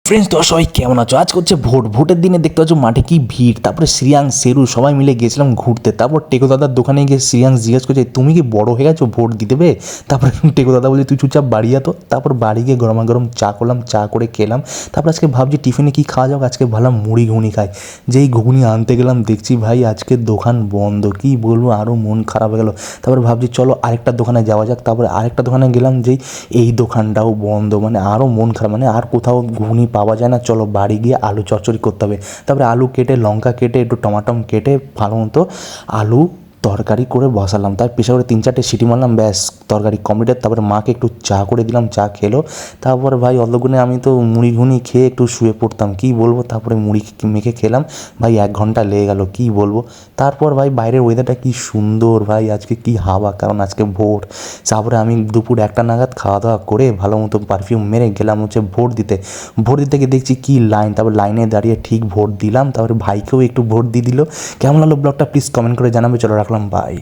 Friends তো সবাই কেমন আছো? আজ করছে ভোটের দিনে দেখতে পাচ্ছ মাঠে কি ভিড়। তারপরে শ্রিয়াংশ সেরু সবাই মিলে গেছিলাম ঘুরতে। তারপর টেকো দাদার দোকানে গিয়ে শ্রিয়াংশ জিজ্ঞেস করছে তুমি কি বড় হয়ে গেছো, ভোট দিতে দেবে? তারপরে টেকো দাদা বলছে তুই চুপচাপ বাড়ি যা তো। তারপর বাড়ি গিয়ে গরমা গরম চা করলাম, চা করে খেলাম। তারপর আজকে ভাবছি টিফিনে কি খাওয়া যাক, আজকে ভাবলাম মুড়ি ঘুগনি খাই। যেই ঘুগনি আনতে গেলাম দেখছি ভাই আজকে দোকান বন্ধ। কি বলবো, আরও মন খারাপ হয়ে গেলো। তারপরে ভাবছি চলো আরেকটা দোকানে যাওয়া যাক। তারপরে আরেকটা দোকানে গেলাম, যেই এই দোকানটাও বন্ধ। মানে আরও মন খারাপ, মানে আর কোথাও ঘুগনি পাওয়া যায় না। চলো বাড়ি গিয়ে আলু চচ্চড়ি করতে হবে। তারপরে আলু কেটে, লঙ্কা কেটে, একটু টমাটম কেটে ভালো মতো আলু তরকারি করে বসালাম। তার প্রেসার করে 3-4টে সিটি মারলাম, ব্যাস তরকারি কমপ্লিট। তারপরে মাকে একটু চা করে দিলাম, চা খেলো। তারপরে ভাই অতগুনে আমি তো মুড়ি ঘুগনি খেয়ে একটু শুয়ে পড়তাম, কী বলবো। তারপরে মুড়ি মেখে খেলাম ভাই, 1 ঘন্টা লেগে গেল, কী বলবো। তারপর ভাই বাইরের ওয়েদারটা কী সুন্দর ভাই, আজকে কী হাওয়া, কারণ আজকে ভোট। তারপরে আমি দুপুর 1টা নাগাদ খাওয়া দাওয়া করে ভালো মতো পারফিউম মেরে গেলাম হচ্ছে ভোট দিতে। ভোট দিতে গিয়ে দেখছি কী লাইন, তারপর লাইনে দাঁড়িয়ে ঠিক ভোট দিলাম। তারপরে ভাইকেও একটু ভোট দিয়ে দিল। কেমন লাগলো ব্লগটা প্লিজ কমেন্ট করে জানাবে। চলো রাখলাম, বাই।